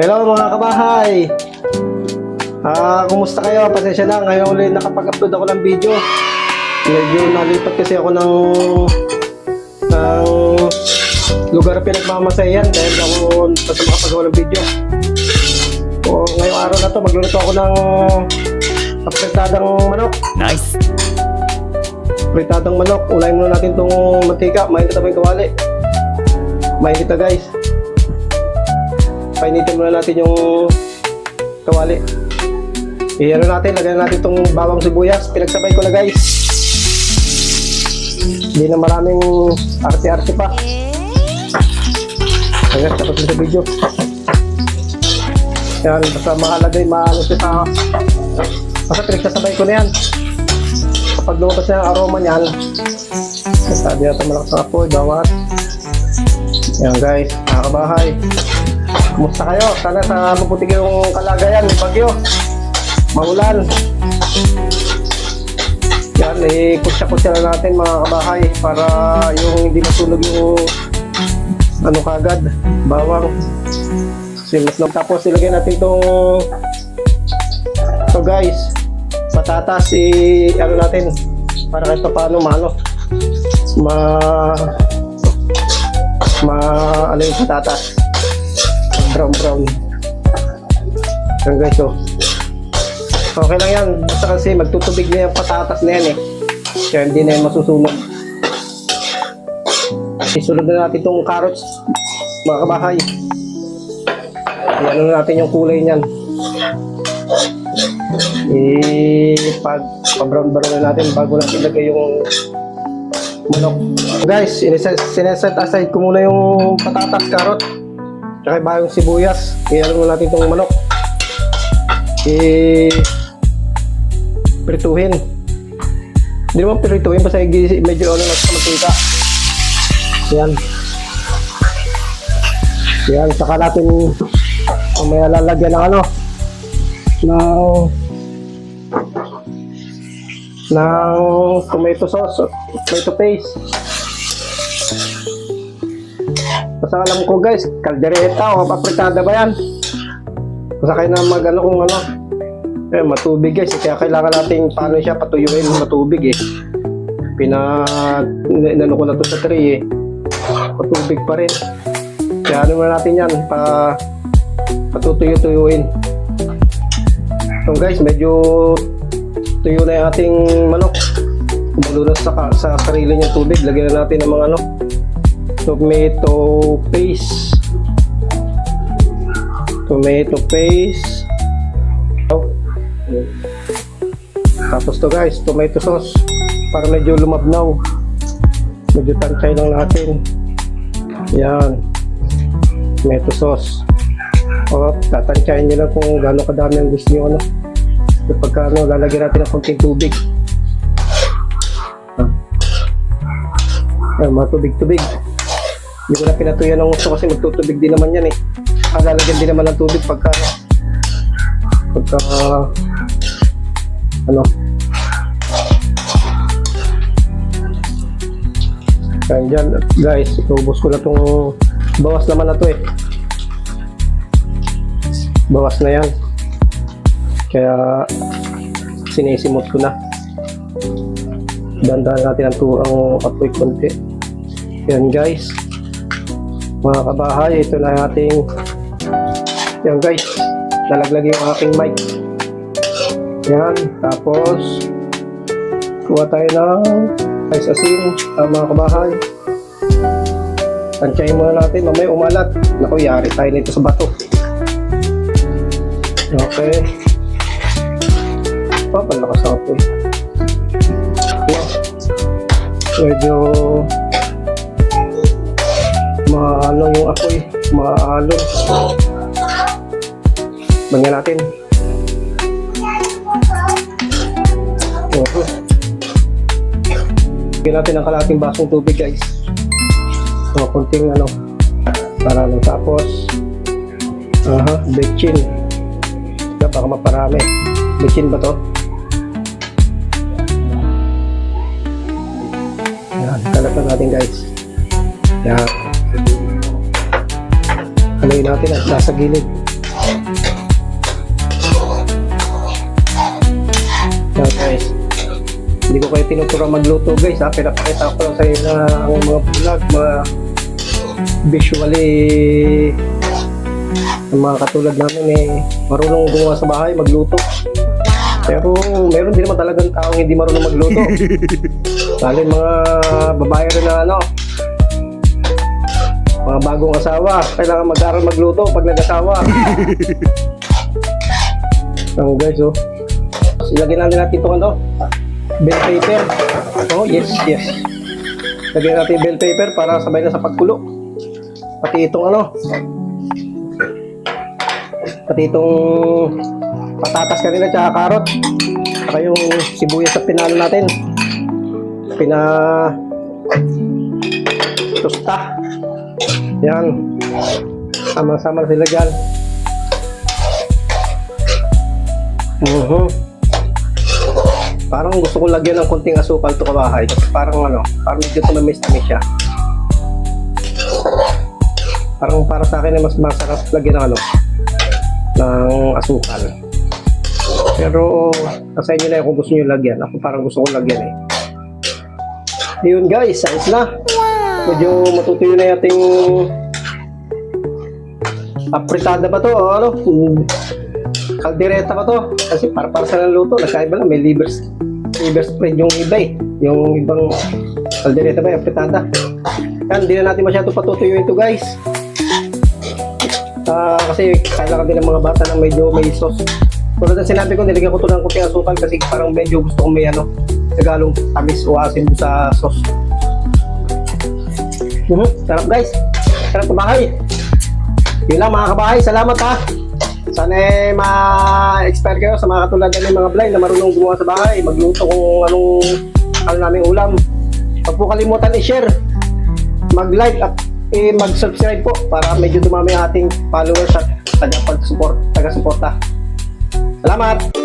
Hello mga kabahay! Kumusta kayo? Pasensya na, ngayon ulit nakapag-upload ako ng video. Medyo nalipat kasi ako ng lugar na pinagmamasayan dahil ako basta makapagawa ng video. So, ngayong araw na to, magluluto ako ng apretadang manok. Nice! Apretadang manok. Unahin muna natin itong mantika. Mainit na ba yung kawali? Mainit na guys. Painitin muna natin yung kawali. Iyan natin, lagyan natin itong bawang sibuyas. Pinagsabay ko na guys. Hindi na maraming arte-arte pa. Ayan, tapos na sa video. Yan, basta makalagay, maano siya. Basta pinagsasabay ko na yan. Kapag lumabas na yung aroma niyan, sabi natin malakas ang apoy, bawat. Yan guys, mga kabahay. Kumusta kayo? Sana sa mabuti yung kalagayan, may bagyo, maulan. Yan, kutsa-kutsa na natin mga kabahay para yung hindi masunog yung ano kagad, bawang. Tapos ilagay natin itong guys, patatas, ano natin para kahit pa paano ano yung patatas, brown. Yan guys, okay lang yan, basta kasi magtutubig na yung patatas na yan kaya hindi na yan masusunog. Isunod na natin itong carrots mga kabahay. Ano na natin yung kulay niyan. Pag-brown na natin bago natin ilagay yung manok. Guys, sineset aside ko muna yung patatas, carrot, tsaka ba yung sibuyas. Iyan muna natin itong manok. Prituhin. Hindi naman prituhin, basta medyo ano lang sa mantika. Yan, saka natin may lalagyan ng ng tomato sauce, tomato paste. Basta alam ko guys, kaldereta o papritada ba yan? Basta kayo na kung matubig guys, kaya kailangan natin paano siya patuyuin matubig inano ko na to sa tray matubig pa rin. Kaya ano na natin yan, patutuyo-tuyuin. So guys, medyo tuyo na yung ating manok. Kumulo na sa sarili niyang tubig. Lagyan na natin ng mga tomato paste. Tapos to guys, tomato sauce para medyo lumabnaw. Medyo tansay lang natin. Yan, tomato sauce. Tatansyahin nyo lang kung gaano kadami ang gusto nyo kapag lalagyan natin ng konting tubig. Mga tubig. Hindi ko na pinatuyan ng gusto kasi magtutubig din naman yan lalagyan din naman ng tubig pagka kaya dyan guys, iubos ko na itong bawas naman na to bawas na yan, kaya sinisimot ko na. Dandahan natin ang apoy konti. Yan guys, mga kabahay, ito na ating yan guys, nalaglag yung aking mic. Yan, tapos kuha tayo ng ice asin, mga kabahay. Tansyahin muna natin, mamaya umalat. Naku, yari tayo nito sa bato. Okay. Palakas ang apoy. Medyo maano yung apoy, maalo. Bangyan natin. Bigyan natin ng kalating basong tubig guys. Kunting para lang. Tapos bechin. Baka maparami. Bechin ba to? Yan, kalatan natin guys. Yan. Haluin natin at nasa gilid. Yan guys. Hindi ko kayo tinuturo magluto guys ha. Pinapakita ko lang sa inyo na ang mga vlog, mga visually ang mga katulad namin marunong gumawa sa bahay, magluto. Pero meron din naman talagang taong hindi marunong magluto. Lalo yung mga babae rin na mga bagong asawa, kailangan mag-aral magluto pag nag-asawa. So guys, ilagyan natin itong bell paper. Oh, yes. Lagyan natin yung bell paper para sabay na sa pagkulo. Pati itong patatas kanina tsaka karot. Saka yung sibuyas na pinalo natin. Tosta. Yan. Sama-sama sila dyan. Parang gusto ko lagyan ng konting asukal to kabahay. Parang parang medyo tumamis-tamis siya. Parang para sa akin ay mas masarap lagyan ng asukal. Pero sa inyo na yun kung gusto nyo lagyan. Ako parang gusto ko lagyan Yun guys, ayos na. Medyo matutuyo na yung ating apritada ba to? Kaldereta ba to? Kasi para sa naluto, nagkaiba lang. May liver spread yung iba Yung ibang kaldereta ba, apritada. Yan, hindi na natin masyado patutuyuin ito guys. Kasi kailangan din ng mga bata na medyo may sauce. Tulad ng sinabi ko, nilagyan ko ito ng kunting asukal kasi parang medyo gusto kong may nagalong tamis o asin sa sauce. Sarap guys. Sarap kabahay. Yun lang mga kabahay. Salamat ha. Sana ma-expert kayo sa mga katulad ng mga blind na marunong gumawa sa bahay. Magluto kung anong naming ulam. Huwag po kalimutan i-share, mag-like at mag-subscribe po para medyo dumami ang ating followers at taga-suporta. Salamat!